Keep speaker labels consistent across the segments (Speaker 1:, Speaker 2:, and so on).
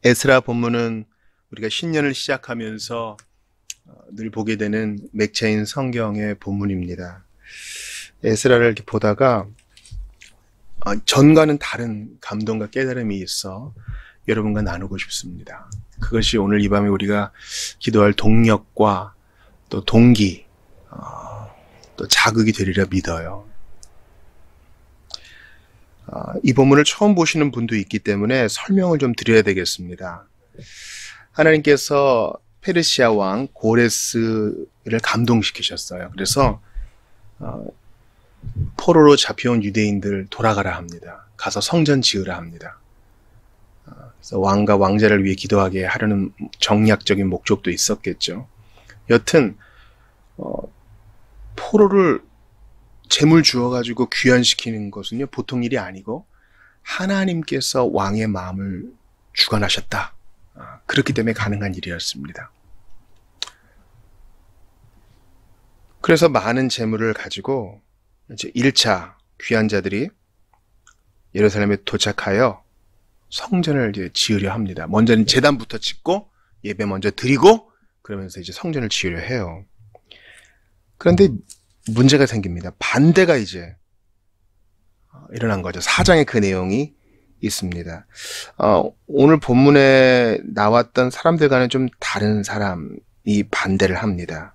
Speaker 1: 에스라 본문은 우리가 신년을 시작하면서 늘 보게 되는 맥체인 성경의 본문입니다. 에스라를 이렇게 보다가 전과는 다른 감동과 깨달음이 있어 여러분과 나누고 싶습니다. 그것이 오늘 이 밤에 우리가 기도할 동력과 또 동기, 또 자극이 되리라 믿어요. 이 본문을 처음 보시는 분도 있기 때문에 설명을 좀 드려야 되겠습니다. 하나님께서 페르시아 왕 고레스를 감동시키셨어요. 그래서 포로로 잡혀온 유대인들 돌아가라 합니다. 가서 성전 지으라 합니다. 그래서 왕과 왕자를 위해 기도하게 하려는 정략적인 목적도 있었겠죠. 여튼 포로를 재물 주어가지고 귀환시키는 것은요 보통 일이 아니고 하나님께서 왕의 마음을 주관하셨다. 그렇기 때문에 가능한 일이었습니다. 그래서 많은 재물을 가지고 이제 1차 귀환자들이 예루살렘에 도착하여 성전을 이제 지으려 합니다. 먼저는 제단부터 짓고 예배 먼저 드리고 그러면서 이제 성전을 지으려 해요. 그런데 문제가 생깁니다. 반대가 이제 일어난 거죠. 4장에 그 내용이 있습니다. 오늘 본문에 나왔던 사람들과는 좀 다른 사람이 반대를 합니다.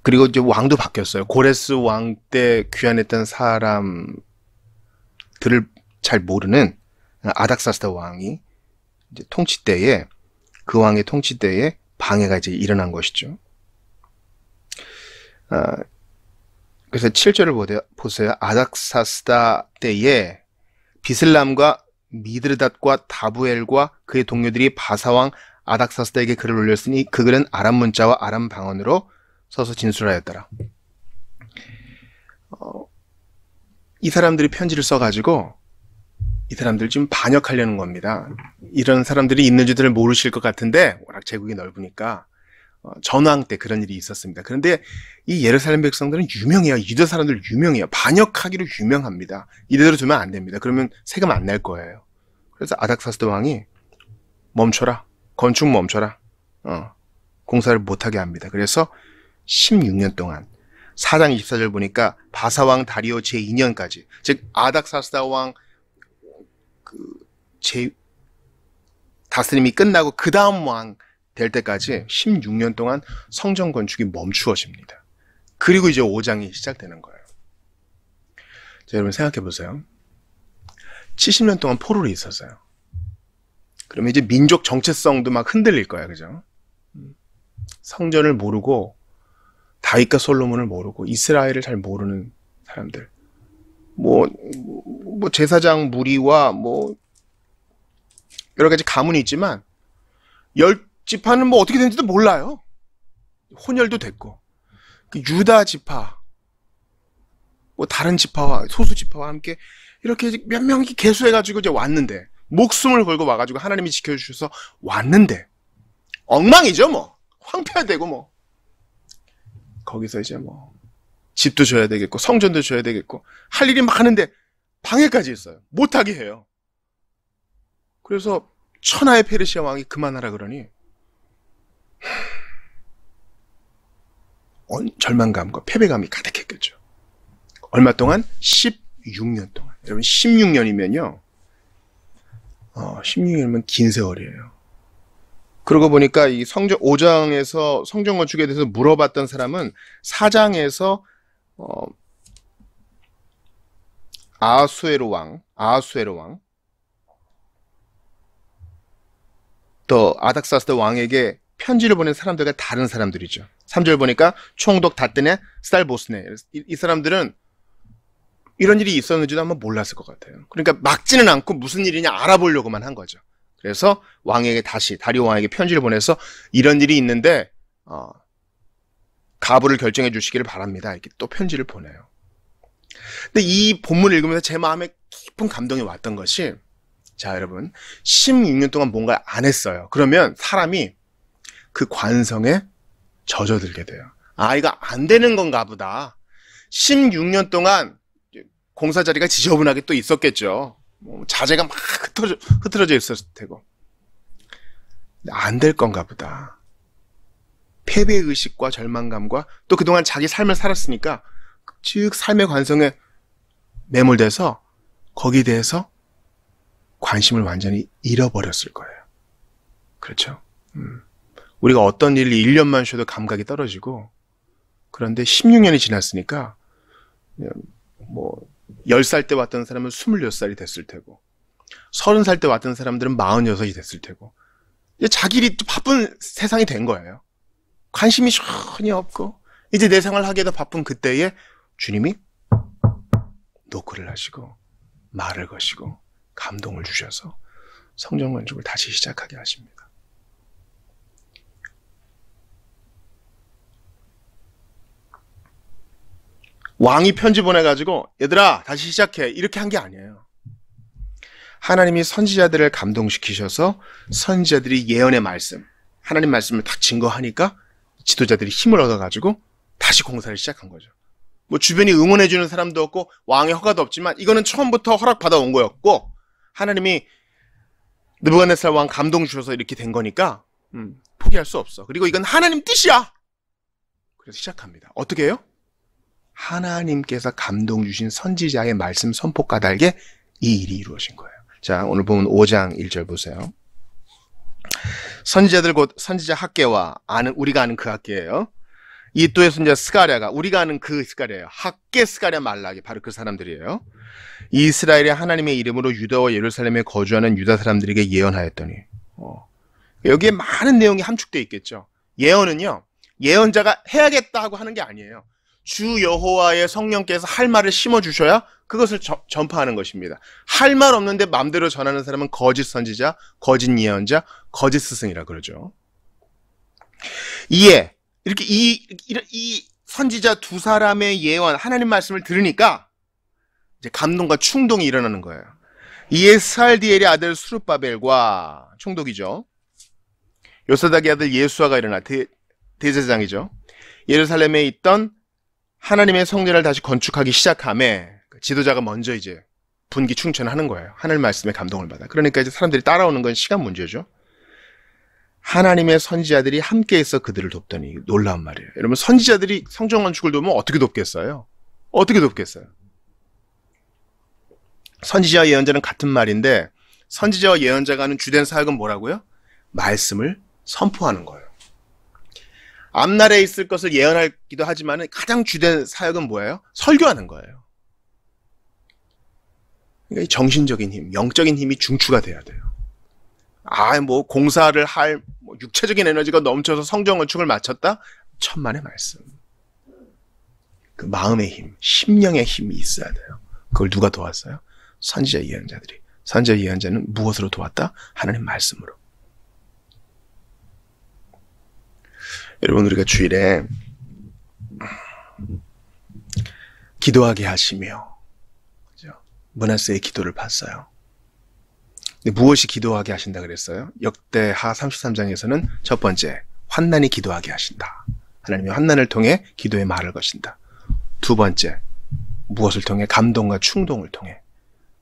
Speaker 1: 그리고 이제 왕도 바뀌었어요. 고레스 왕 때 귀환했던 사람들을 잘 모르는 아닥사스다 왕이 이제 통치 때에 그 왕의 통치 때에 방해가 이제 일어난 것이죠. 그래서 7절을 보세요. 아닥사스다 때에 비슬람과 미드르닷과 다부엘과 그의 동료들이 바사왕 아닥사스다에게 글을 올렸으니 그 글은 아람 문자와 아람 방언으로 써서 진술하였더라. 이 사람들이 편지를 써가지고 이 사람들 지금 반역하려는 겁니다. 이런 사람들이 있는지를 모르실 것 같은데 워낙 제국이 넓으니까 전왕 때 그런 일이 있었습니다. 그런데 이 예루살렘 백성들은 유명해요. 유대 사람들 유명해요. 반역하기로 유명합니다. 이대로 두면 안 됩니다. 그러면 세금 안 낼 거예요. 그래서 아닥사스다 왕이 멈춰라. 건축 멈춰라. 공사를 못하게 합니다. 그래서 16년 동안 4장 24절 보니까 바사왕 다리오 제2년까지 즉 아닥사스다 왕 다스림이 끝나고 그 다음 왕 될 때까지 16년 동안 성전 건축이 멈추어집니다. 그리고 이제 5장이 시작되는 거예요. 자, 여러분 생각해 보세요. 70년 동안 포로로 있었어요. 그러면 이제 민족 정체성도 막 흔들릴 거예요. 그죠? 성전을 모르고 다윗과 솔로몬을 모르고 이스라엘을 잘 모르는 사람들. 뭐 제사장 무리와 여러 가지 가문이 있지만 10지파는 어떻게 되는지도 몰라요. 혼혈도 됐고. 유다 지파, 다른 지파와, 소수 지파와 함께 이렇게 몇 명이 계수해가지고 이제 왔는데, 목숨을 걸고 와가지고 하나님이 지켜주셔서 왔는데, 엉망이죠, 황폐화되고, 거기서 이제 집도 줘야 되겠고, 성전도 줘야 되겠고, 할 일이 많은데, 방해까지 있어요. 못하게 해요. 그래서, 천하의 페르시아 왕이 그만하라 그러니 절망감과 패배감이 가득했겠죠. 얼마 동안? 16년 동안. 여러분 16년이면요. 16년이면 긴 세월이에요. 그러고 보니까 이 5장에서 성전 건축에 대해서 물어봤던 사람은 4장에서 아하수에로 왕 또 아닥사스다 왕에게 편지를 보낸 사람들과 다른 사람들이죠. 3절 보니까 총독 다뜨네 스달보스네. 이 사람들은 이런 일이 있었는지도 아마 몰랐을 것 같아요. 그러니까 막지는 않고 무슨 일이냐 알아보려고만 한 거죠. 그래서 왕에게 다리오 왕에게 편지를 보내서 이런 일이 있는데 가부를 결정해 주시기를 바랍니다. 이렇게 또 편지를 보내요. 근데 이 본문을 읽으면서 제 마음에 깊은 감동이 왔던 것이 자, 여러분 16년 동안 뭔가 안 했어요. 그러면 사람이 그 관성에 젖어들게 돼요. 이거 안 되는 건가 보다. 16년 동안 공사 자리가 지저분하게 또 있었겠죠. 자재가 막 흐트러져 있었을 테고. 안 될 건가 보다. 패배의식과 절망감과 또 그동안 자기 삶을 살았으니까 즉 삶의 관성에 매몰돼서 거기에 대해서 관심을 완전히 잃어버렸을 거예요. 그렇죠? 우리가 어떤 일을 1년만 쉬어도 감각이 떨어지고, 그런데 16년이 지났으니까 10살 때 왔던 사람은 26살이 됐을 테고, 30살 때 왔던 사람들은 46이 됐을 테고, 이제 자기 바쁜 세상이 된 거예요. 관심이 전혀 없고, 이제 내 생활을 하기에도 바쁜 그때에 주님이 노크를 하시고 말을 거시고 감동을 주셔서 성전 건축을 다시 시작하게 하십니다. 왕이 편지 보내가지고 얘들아 다시 시작해 이렇게 한 게 아니에요. 하나님이 선지자들을 감동시키셔서 선지자들이 예언의 말씀, 하나님 말씀을 딱 증거하니까 지도자들이 힘을 얻어가지고 다시 공사를 시작한 거죠. 주변이 응원해주는 사람도 없고 왕의 허가도 없지만 이거는 처음부터 허락받아 온 거였고, 하나님이 느부갓네살 왕 감동 주셔서 이렇게 된 거니까 포기할 수 없어. 그리고 이건 하나님 뜻이야. 그래서 시작합니다. 어떻게 해요? 하나님께서 감동 주신 선지자의 말씀 선포 까닭에 이 일이 이루어진 거예요. 자, 오늘 보면 5장 1절 보세요. 선지자들 곧 선지자 학계와 우리가 아는 그 학계예요. 이또의 선지자 스가랴가, 우리가 아는 그 스가랴예요. 학계 스가랴 말라기, 바로 그 사람들이에요. 이스라엘의 하나님의 이름으로 유다와 예루살렘에 거주하는 유다 사람들에게 예언하였더니, 여기에 많은 내용이 함축되어 있겠죠. 예언은요, 예언자가 해야겠다 하고 하는 게 아니에요. 주 여호와의 성령께서 할 말을 심어주셔야 그것을 전파하는 것입니다. 할 말 없는데 마음대로 전하는 사람은 거짓 선지자, 거짓 예언자, 거짓 스승이라 그러죠. 이에 이렇게 이 선지자 두 사람의 예언, 하나님 말씀을 들으니까 이제 감동과 충동이 일어나는 거예요. 이에 스알디엘의 아들 수룹바벨과 총독이죠. 요사닥의 아들 예수아가 일어나 대제사장이죠. 예루살렘에 있던 하나님의 성전을 다시 건축하기 시작함에 지도자가 먼저 이제 분기 충천하는 거예요. 하나님 말씀에 감동을 받아. 그러니까 이제 사람들이 따라오는 건 시간 문제죠. 하나님의 선지자들이 함께해서 그들을 돕더니, 놀라운 말이에요. 여러분, 선지자들이 성전 건축을 돕으면 어떻게 돕겠어요? 어떻게 돕겠어요? 선지자와 예언자는 같은 말인데, 선지자와 예언자가 하는 주된 사역은 뭐라고요? 말씀을 선포하는 거예요. 앞날에 있을 것을 예언하기도 하지만 가장 주된 사역은 뭐예요? 설교하는 거예요. 그러니까 이 정신적인 힘, 영적인 힘이 중추가 돼야 돼요. 공사를 할 육체적인 에너지가 넘쳐서 성전 건축을 마쳤다? 천만의 말씀. 그 마음의 힘, 심령의 힘이 있어야 돼요. 그걸 누가 도왔어요? 선지자 예언자들이. 선지자 예언자는 무엇으로 도왔다? 하나님 말씀으로. 여러분, 우리가 주일에 기도하게 하시며, 그죠? 므낫세의 기도를 봤어요. 근데 무엇이 기도하게 하신다 그랬어요? 역대하 33장에서는 첫 번째, 환난이 기도하게 하신다. 하나님이 환난을 통해 기도의 말을 거신다. 두 번째, 무엇을 통해? 감동과 충동을 통해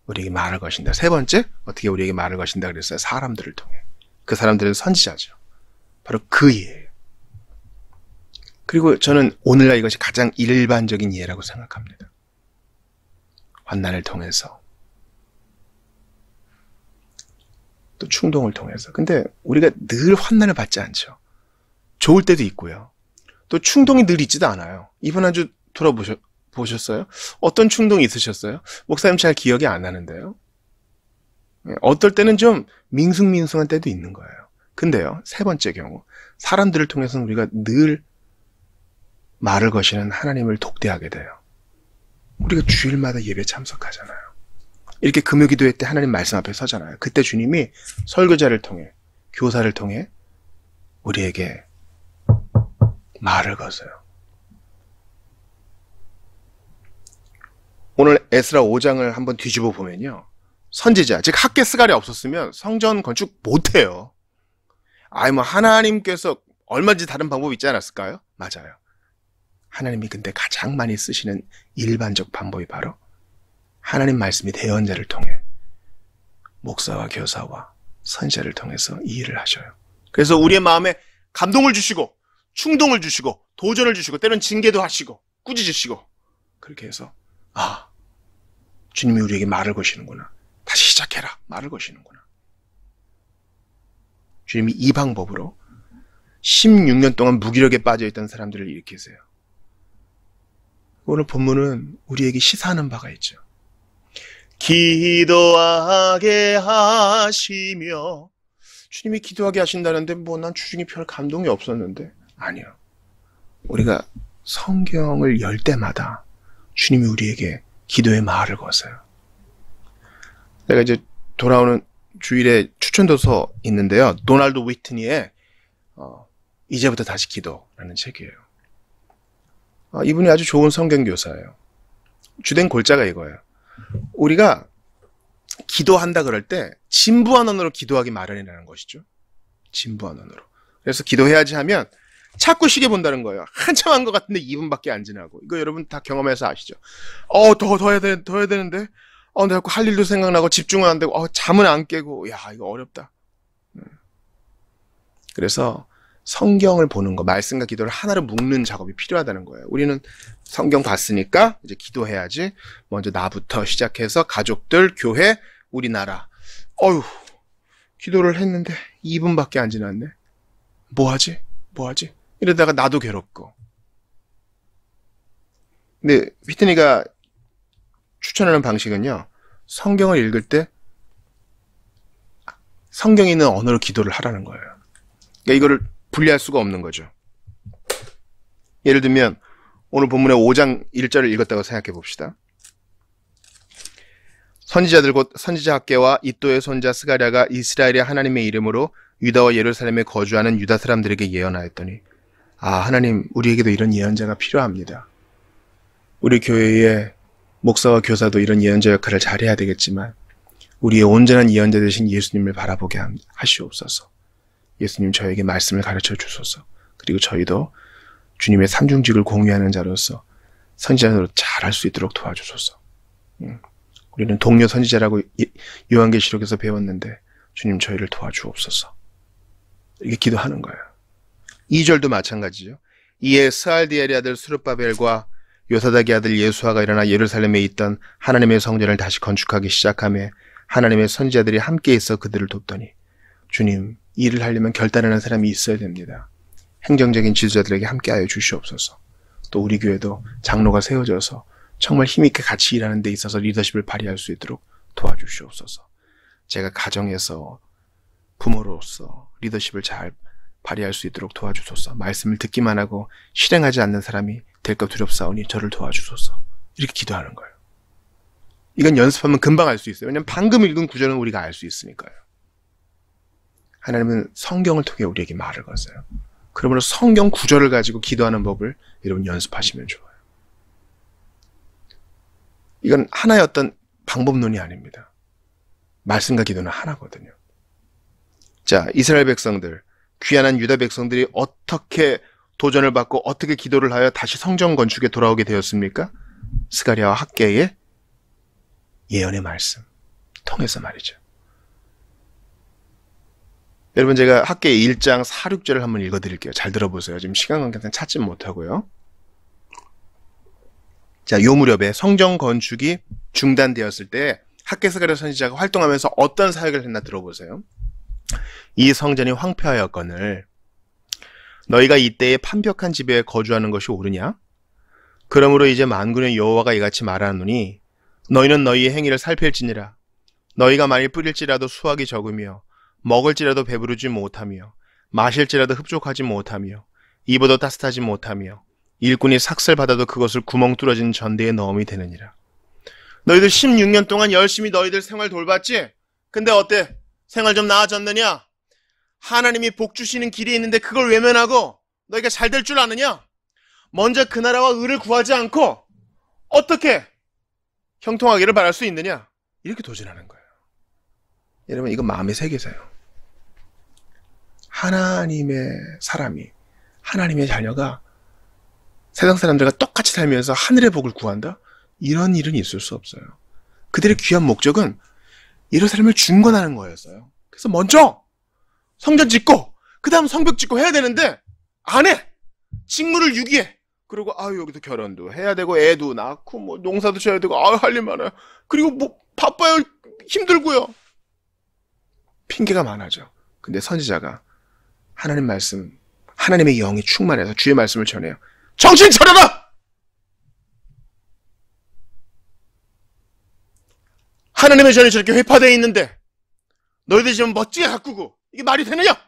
Speaker 1: 우리에게 말을 거신다. 세 번째, 어떻게 우리에게 말을 거신다 그랬어요? 사람들을 통해. 그 사람들은 선지자죠. 바로 그 예예요. 그리고 저는 오늘날 이것이 가장 일반적인 예라고 생각합니다. 환난을 통해서, 또 충동을 통해서. 근데 우리가 늘 환난을 받지 않죠. 좋을 때도 있고요. 또 충동이 늘 있지도 않아요. 이번 한 주 돌아보셨어요? 어떤 충동이 있으셨어요? 목사님 잘 기억이 안 나는데요. 어떨 때는 좀 밍숭밍숭한 때도 있는 거예요. 근데요, 세 번째 경우, 사람들을 통해서는 우리가 늘 말을 거시는 하나님을 독대하게 돼요. 우리가 주일마다 예배 참석하잖아요. 이렇게 금요기도회 때 하나님 말씀 앞에 서잖아요. 그때 주님이 설교자를 통해, 교사를 통해 우리에게 말을 거세요. 오늘 에스라 5장을 한번 뒤집어 보면요, 선지자, 즉 학계 스가랴 없었으면 성전 건축 못해요. 하나님께서 얼마든지 다른 방법이 있지 않았을까요? 맞아요. 하나님이 근데 가장 많이 쓰시는 일반적 방법이 바로 하나님 말씀이 대언자를 통해 목사와 교사와 선지자를 통해서 이 일을 하셔요. 그래서 우리의 마음에 감동을 주시고 충동을 주시고 도전을 주시고 때론 징계도 하시고 꾸짖으시고 그렇게 해서 주님이 우리에게 말을 거시는구나. 다시 시작해라. 말을 거시는구나. 주님이 이 방법으로 16년 동안 무기력에 빠져있던 사람들을 일으키세요. 오늘 본문은 우리에게 시사하는 바가 있죠. 기도하게 하시며 주님이 기도하게 하신다는데 난 주중에 별 감동이 없었는데 아니요. 우리가 성경을 열 때마다 주님이 우리에게 기도의 말을 거세요. 내가 이제 돌아오는 주일에 추천도서 있는데요. 도널드 위트니의 이제부터 다시 기도라는 책이에요. 이분이 아주 좋은 성경교사예요. 주된 골자가 이거예요. 우리가 기도한다 그럴 때 진부한 언어로 기도하기 마련이라는 것이죠. 진부한 언어로. 그래서 기도해야지 하면 자꾸 시계 본다는 거예요. 한참 한 것 같은데 2분밖에 안 지나고. 이거 여러분 다 경험해서 아시죠? 더 해야 되는데. 내가 자꾸 할 일도 생각나고 집중은 안 되고 잠은 안 깨고. 야, 이거 어렵다. 그래서 성경을 보는 거, 말씀과 기도를 하나로 묶는 작업이 필요하다는 거예요. 우리는 성경 봤으니까 이제 기도해야지. 먼저 나부터 시작해서 가족들, 교회, 우리나라. 기도를 했는데 2분밖에 안 지났네. 뭐 하지? 이러다가 나도 괴롭고. 근데 휘트니가 추천하는 방식은요. 성경을 읽을 때 성경에 있는 언어로 기도를 하라는 거예요. 그러니까 이거를 분리할 수가 없는 거죠. 예를 들면 오늘 본문의 5장 1절을 읽었다고 생각해 봅시다. 선지자들 곧 선지자 학개와 이또의 손자 스가랴가 이스라엘의 하나님의 이름으로 유다와 예루살렘에 거주하는 유다 사람들에게 예언하였더니 하나님 우리에게도 이런 예언자가 필요합니다. 우리 교회의 목사와 교사도 이런 예언자 역할을 잘해야 되겠지만 우리의 온전한 예언자 되신 예수님을 바라보게 하시옵소서. 예수님 저에게 말씀을 가르쳐 주소서. 그리고 저희도 주님의 삼중직을 공유하는 자로서 선지자로 잘할 수 있도록 도와주소서. 우리는 동료 선지자라고 요한계시록에서 배웠는데 주님 저희를 도와주옵소서. 이렇게 기도하는 거예요. 2절도 마찬가지죠. 이에 스알디엘의 아들 스룹바벨과 요사닥의 아들 예수아가 일어나 예루살렘에 있던 하나님의 성전을 다시 건축하기 시작하며 하나님의 선지자들이 함께 있어 그들을 돕더니 주님 일을 하려면 결단하는 사람이 있어야 됩니다. 행정적인 지도자들에게 함께하여 주시옵소서. 또 우리 교회도 장로가 세워져서 정말 힘있게 같이 일하는 데 있어서 리더십을 발휘할 수 있도록 도와주시옵소서. 제가 가정에서 부모로서 리더십을 잘 발휘할 수 있도록 도와주소서. 말씀을 듣기만 하고 실행하지 않는 사람이 될까 두렵사오니 저를 도와주소서. 이렇게 기도하는 거예요. 이건 연습하면 금방 알 수 있어요. 왜냐하면 방금 읽은 구절은 우리가 알 수 있으니까요. 하나님은 성경을 통해 우리에게 말을 거세요. 그러므로 성경 구절을 가지고 기도하는 법을 여러분 연습하시면 좋아요. 이건 하나의 어떤 방법론이 아닙니다. 말씀과 기도는 하나거든요. 자, 이스라엘 백성들, 귀환한 유다 백성들이 어떻게 도전을 받고 어떻게 기도를 하여 다시 성전 건축에 돌아오게 되었습니까? 스가랴와 학개의 예언의 말씀 통해서 말이죠. 여러분 제가 학개 1장 4, 6절을 한번 읽어드릴게요. 잘 들어보세요. 지금 시간 관계상 찾지 못하고요. 자, 요 무렵에 성전 건축이 중단되었을 때 학개 스가랴 선지자가 활동하면서 어떤 사역을 했나 들어보세요. 이 성전이 황폐하였거늘 너희가 이때에 판벽한 집에 거주하는 것이 옳으냐? 그러므로 이제 만군의 여호와가 이같이 말하노니 너희는 너희의 행위를 살필지니라. 너희가 만일 뿌릴지라도 수확이 적으며 먹을지라도 배부르지 못하며 마실지라도 흡족하지 못하며 입어도 따뜻하지 못하며 일꾼이 삭슬 받아도 그것을 구멍 뚫어진 전대에 넣음이 되느니라. 너희들 16년 동안 열심히 너희들 생활 돌봤지? 근데 어때? 생활 좀 나아졌느냐? 하나님이 복 주시는 길이 있는데 그걸 외면하고 너희가 잘 될 줄 아느냐? 먼저 그 나라와 의를 구하지 않고 어떻게 형통하기를 바랄 수 있느냐? 이렇게 도전하는 거예요. 여러분 이거 마음에 새기세요. 하나님의 사람이, 하나님의 자녀가 세상 사람들과 똑같이 살면서 하늘의 복을 구한다? 이런 일은 있을 수 없어요. 그들의 귀한 목적은 예루살렘을 중건하는 거였어요. 그래서 먼저 성전 짓고 그 다음 성벽 짓고 해야 되는데 안 해. 직무를 유기해. 그리고 여기도 결혼도 해야 되고 애도 낳고 뭐 농사도 지어야 되고 할 일 많아요. 그리고 뭐 바빠요. 힘들고요. 핑계가 많아져. 근데 선지자가 하나님 말씀, 하나님의 영이 충만해서 주의 말씀을 전해요. 정신 차려라! 하나님의 전이 저렇게 회파되어 있는데 너희들이 지금 멋지게 가꾸고 이게 말이 되느냐?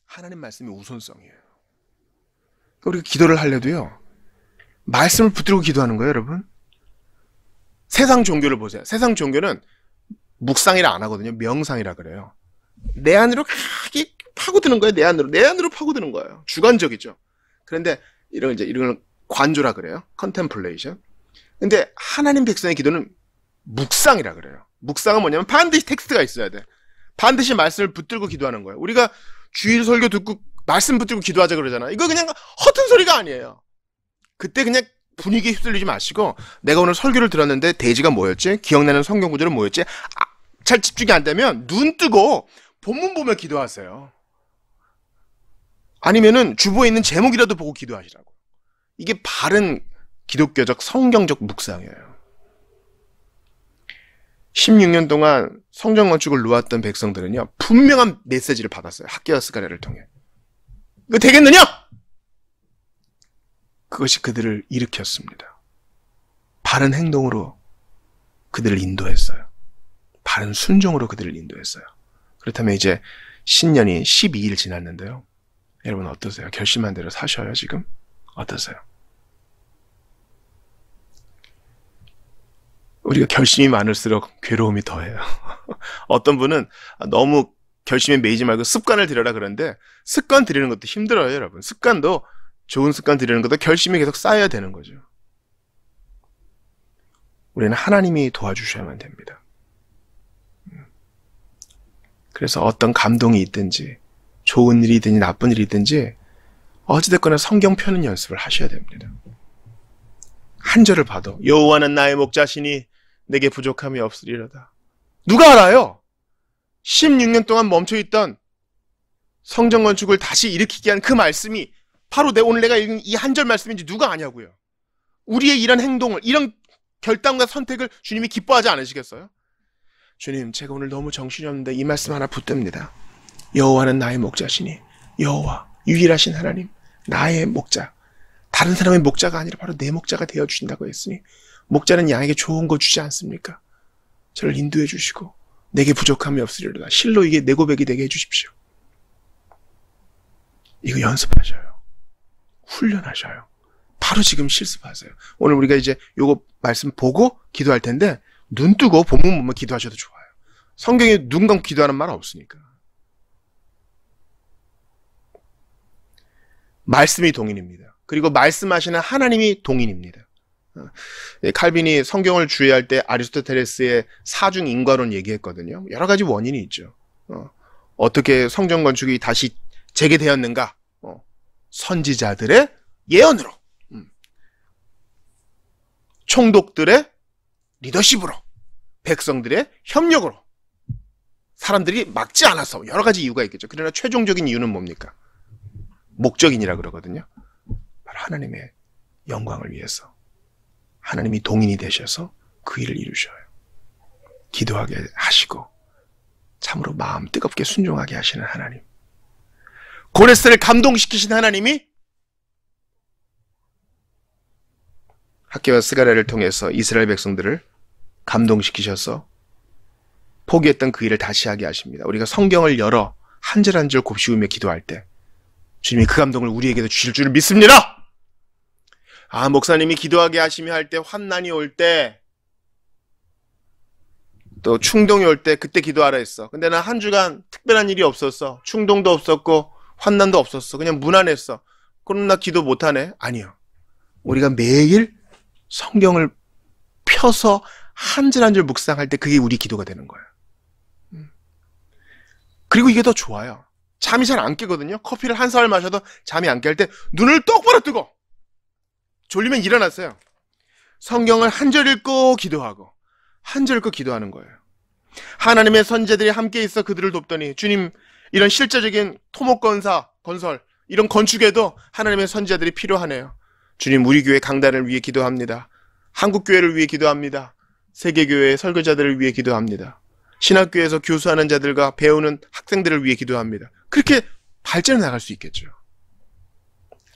Speaker 1: 하나님 말씀이 우선성이에요. 우리가 기도를 하려도요, 말씀을 붙들고 기도하는 거예요, 여러분. 세상 종교를 보세요. 세상 종교는 묵상이라 안 하거든요. 명상이라 그래요. 내 안으로 가게 파고드는 거예요. 내 안으로 파고드는 거예요. 주관적이죠. 그런데 이런 걸 관조라 그래요. 컨템플레이션. 근데 하나님 백성의 기도는 묵상이라 그래요. 묵상은 뭐냐면 반드시 텍스트가 있어야 돼. 반드시 말씀을 붙들고 기도하는 거예요. 우리가 주일 설교 듣고 말씀 붙들고 기도하자 그러잖아. 이거 그냥 허튼 소리가 아니에요. 그때 그냥 분위기에 휩쓸리지 마시고, 내가 오늘 설교를 들었는데 대지가 뭐였지? 기억나는 성경 구절은 뭐였지? 잘 집중이 안 되면 눈 뜨고 본문 보며 기도하세요. 아니면은 주보에 있는 제목이라도 보고 기도하시라고. 이게 바른 기독교적 성경적 묵상이에요. 16년 동안 성전 건축을 놓았던 백성들은요, 분명한 메시지를 받았어요. 학개와 스가랴를 통해. 이거 되겠느냐? 그것이 그들을 일으켰습니다. 바른 행동으로 그들을 인도했어요. 바른 순종으로 그들을 인도했어요. 그렇다면 이제 신년이 12일 지났는데요. 여러분 어떠세요? 결심한 대로 사셔요, 지금? 어떠세요? 우리가 결심이 많을수록 괴로움이 더해요. 어떤 분은 너무 결심에 매이지 말고 습관을 들여라 그러는데, 습관 들이는 것도 힘들어요, 여러분. 습관도, 좋은 습관 들이는 것도 결심이 계속 쌓여야 되는 거죠. 우리는 하나님이 도와주셔야만 됩니다. 그래서 어떤 감동이 있든지, 좋은 일이 있든지 나쁜 일이 있든지 어찌됐거나 성경 펴는 연습을 하셔야 됩니다. 한 절을 봐도 여호와는 나의 목자시니 내게 부족함이 없으리로다. 누가 알아요? 16년 동안 멈춰있던 성전 건축을 다시 일으키게 한 그 말씀이 바로 오늘 내가 읽은 이 한 절 말씀인지 누가 아냐고요. 우리의 이런 행동을, 이런 결단과 선택을 주님이 기뻐하지 않으시겠어요? 주님, 제가 오늘 너무 정신이 없는데 이 말씀 하나 붙듭니다. 여호와는 나의 목자시니, 여호와, 유일하신 하나님, 나의 목자. 다른 사람의 목자가 아니라 바로 내 목자가 되어주신다고 했으니, 목자는 양에게 좋은 거 주지 않습니까? 저를 인도해 주시고 내게 부족함이 없으리로다. 실로 이게 내 고백이 되게 해주십시오. 이거 연습하셔요. 훈련하셔요. 바로 지금 실습하세요. 오늘 우리가 이제 요거 말씀 보고 기도할 텐데, 눈 뜨고 본문 보면 기도하셔도 좋아요. 성경에 눈 감고 기도하는 말 없으니까. 말씀이 동인입니다. 그리고 말씀하시는 하나님이 동인입니다. 칼빈이 성경을 주의할 때 아리스토텔레스의 사중 인과론 얘기했거든요. 여러 가지 원인이 있죠. 어떻게 성전 건축이 다시 재개되었는가? 선지자들의 예언으로, 총독들의 리더십으로, 백성들의 협력으로, 사람들이 막지 않아서, 여러 가지 이유가 있겠죠. 그러나 최종적인 이유는 뭡니까? 목적인이라 그러거든요. 바로 하나님의 영광을 위해서 하나님이 동인이 되셔서 그 일을 이루셔요. 기도하게 하시고 참으로 마음 뜨겁게 순종하게 하시는 하나님, 고레스를 감동시키신 하나님이 학개와 스가랴를 통해서 이스라엘 백성들을 감동시키셔서 포기했던 그 일을 다시 하게 하십니다. 우리가 성경을 열어 한 절 한 절 곱씹으며 기도할 때 주님이 그 감동을 우리에게도 주실 줄을 믿습니다. 목사님이 기도하게 하시며 할 때, 환난이 올 때, 또 충동이 올 때 그때 기도하라 했어. 근데 난 한 주간 특별한 일이 없었어. 충동도 없었고 환난도 없었어. 그냥 무난했어. 그럼 나 기도 못하네? 아니요. 우리가 매일 성경을 펴서 한 절 한 절 묵상할 때 그게 우리 기도가 되는 거예요. 그리고 이게 더 좋아요. 잠이 잘 안 깨거든요. 커피를 한 사발 마셔도 잠이 안 깰 때 눈을 똑바로 뜨고 졸리면 일어났어요. 성경을 한 절 읽고 기도하고 한절껏 기도하는 거예요. 하나님의 선지자들이 함께 있어 그들을 돕더니 주님, 이런 실제적인 건설, 이런 건축에도 하나님의 선지자들이 필요하네요. 주님, 우리 교회 강단을 위해 기도합니다. 한국교회를 위해 기도합니다. 세계교회의 설교자들을 위해 기도합니다. 신학교에서 교수하는 자들과 배우는 학생들을 위해 기도합니다. 그렇게 발전해 나갈 수 있겠죠.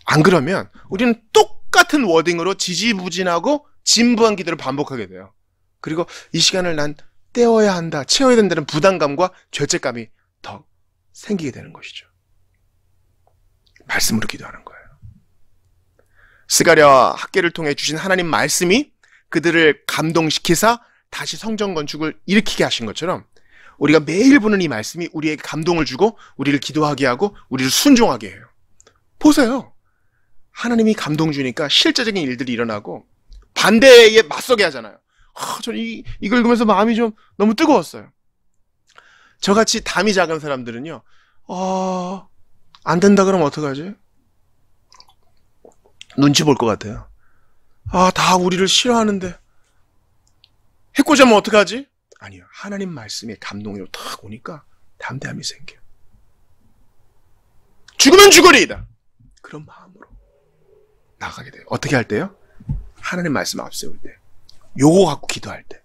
Speaker 1: 안 그러면 우리는 똑같은 워딩으로 지지부진하고 진부한 기도를 반복하게 돼요. 그리고 이 시간을 난 때워야 한다, 채워야 된다는 부담감과 죄책감이 더 생기게 되는 것이죠. 말씀으로 기도하는 거예요. 스가랴와 학개를 통해 주신 하나님 말씀이 그들을 감동시키사 다시 성전 건축을 일으키게 하신 것처럼 우리가 매일 보는 이 말씀이 우리에게 감동을 주고 우리를 기도하게 하고 우리를 순종하게 해요. 보세요. 하나님이 감동 주니까 실제적인 일들이 일어나고 반대에 맞서게 하잖아요. 저는 이걸 읽으면서 마음이 좀 너무 뜨거웠어요. 저같이 담이 작은 사람들은요, 안 된다 그러면 어떡하지? 눈치 볼 것 같아요. 다 우리를 싫어하는데 해코지하면 어떡하지? 아니요. 하나님 말씀에 감동으로 탁 오니까 담대함이 생겨요. 죽으면 죽으리이다. 그런 마음으로 나가게 돼요. 어떻게 할 때요? 하나님 말씀 앞세울 때. 요거 갖고 기도할 때.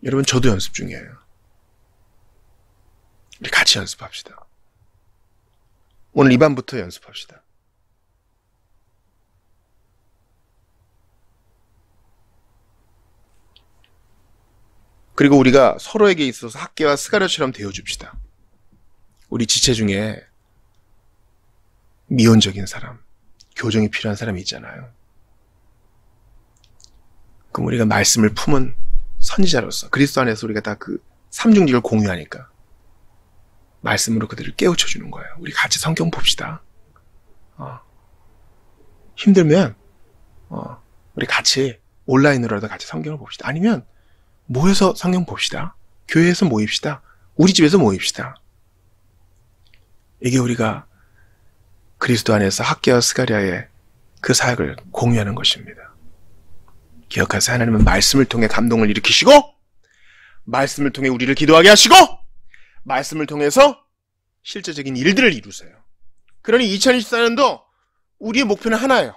Speaker 1: 여러분, 저도 연습 중이에요. 우리 같이 연습합시다. 오늘 이 밤부터 연습합시다. 그리고 우리가 서로에게 있어서 학개와 스가랴처럼 되어줍시다. 우리 지체 중에 미온적인 사람, 교정이 필요한 사람이 있잖아요. 그럼 우리가 말씀을 품은 선지자로서 그리스도 안에서 우리가 다 그 삼중직을 공유하니까 말씀으로 그들을 깨우쳐주는 거예요. 우리 같이 성경 봅시다. 힘들면 우리 같이 온라인으로라도 같이 성경을 봅시다. 아니면 모여서 성경 봅시다. 교회에서 모입시다. 우리 집에서 모입시다. 이게 우리가 그리스도 안에서 학개와 스가랴의 그 사역을 공유하는 것입니다. 기억하세요. 하나님은 말씀을 통해 감동을 일으키시고 말씀을 통해 우리를 기도하게 하시고 말씀을 통해서 실제적인 일들을 이루세요. 그러니 2024년도 우리의 목표는 하나예요.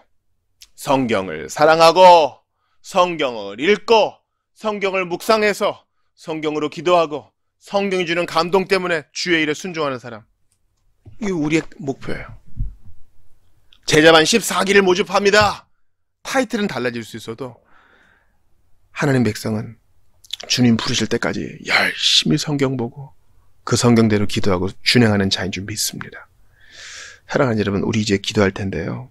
Speaker 1: 성경을 사랑하고 성경을 읽고 성경을 묵상해서 성경으로 기도하고 성경이 주는 감동 때문에 주의 일에 순종하는 사람. 이게 우리의 목표예요. 제자반 14기를 모집합니다. 타이틀은 달라질 수 있어도 하나님 백성은 주님 부르실 때까지 열심히 성경 보고 그 성경대로 기도하고 준행하는 자인 줄 믿습니다. 사랑하는 여러분, 우리 이제 기도할 텐데요.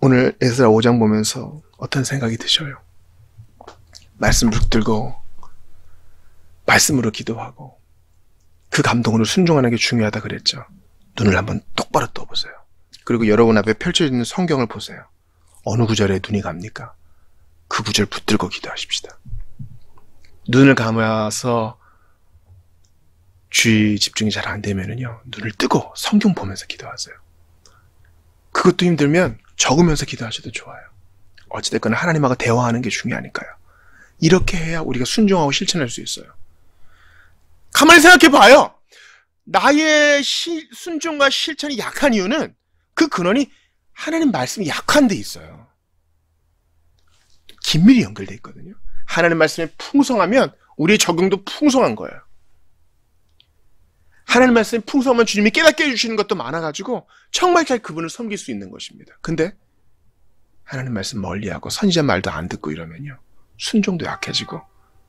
Speaker 1: 오늘 에스라 5장 보면서 어떤 생각이 드셔요? 말씀 붙들고 말씀으로 기도하고 그 감동으로 순종하는 게 중요하다 그랬죠. 눈을 한번 똑바로 떠보세요. 그리고 여러분 앞에 펼쳐지는 성경을 보세요. 어느 구절에 눈이 갑니까? 그 구절 붙들고 기도하십시다. 눈을 감아서 주의 집중이 잘 안 되면은요, 눈을 뜨고 성경 보면서 기도하세요. 그것도 힘들면 적으면서 기도하셔도 좋아요. 어찌됐거나 하나님하고 대화하는 게 중요하니까요. 이렇게 해야 우리가 순종하고 실천할 수 있어요. 가만히 생각해 봐요. 나의 순종과 실천이 약한 이유는 그 근원이 하나님 말씀이 약한 데 있어요. 긴밀히 연결되어 있거든요. 하나님 말씀이 풍성하면 우리의 적용도 풍성한 거예요. 하나님 말씀이 풍성하면 주님이 깨닫게 해주시는 것도 많아가지고 정말 잘 그분을 섬길 수 있는 것입니다. 근데 하나님 말씀 멀리하고 선지자 말도 안 듣고 이러면요, 순종도 약해지고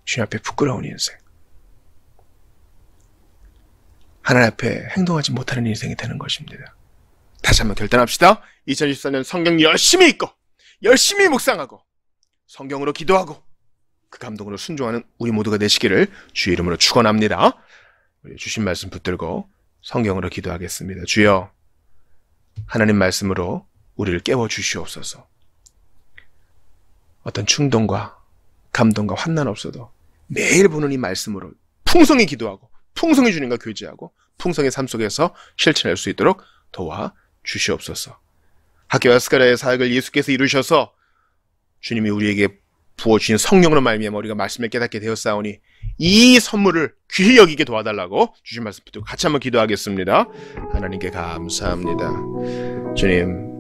Speaker 1: 주님 앞에 부끄러운 인생, 하나님 앞에 행동하지 못하는 인생이 되는 것입니다. 다시 한번 결단합시다. 2024년 성경 열심히 읽고 열심히 묵상하고 성경으로 기도하고 그 감동으로 순종하는 우리 모두가 되시기를 주의 이름으로 축원합니다. 우리 주신 말씀 붙들고 성경으로 기도하겠습니다. 주여, 하나님 말씀으로 우리를 깨워 주시옵소서. 어떤 충동과 감동과 환난 없어도 매일 보는 이 말씀으로 풍성히 기도하고 풍성히 주님과 교제하고 풍성의 삶 속에서 실천할 수 있도록 도와 주시옵소서. 학개와 스가랴의 사역을 예수께서 이루셔서 주님이 우리에게 부어주신 성령으로 말미암아 우리가 말씀을 깨닫게 되었사오니 이 선물을 귀히 여기게 도와달라고 주신 말씀 붙들고 같이 한번 기도하겠습니다. 하나님께 감사합니다. 주님,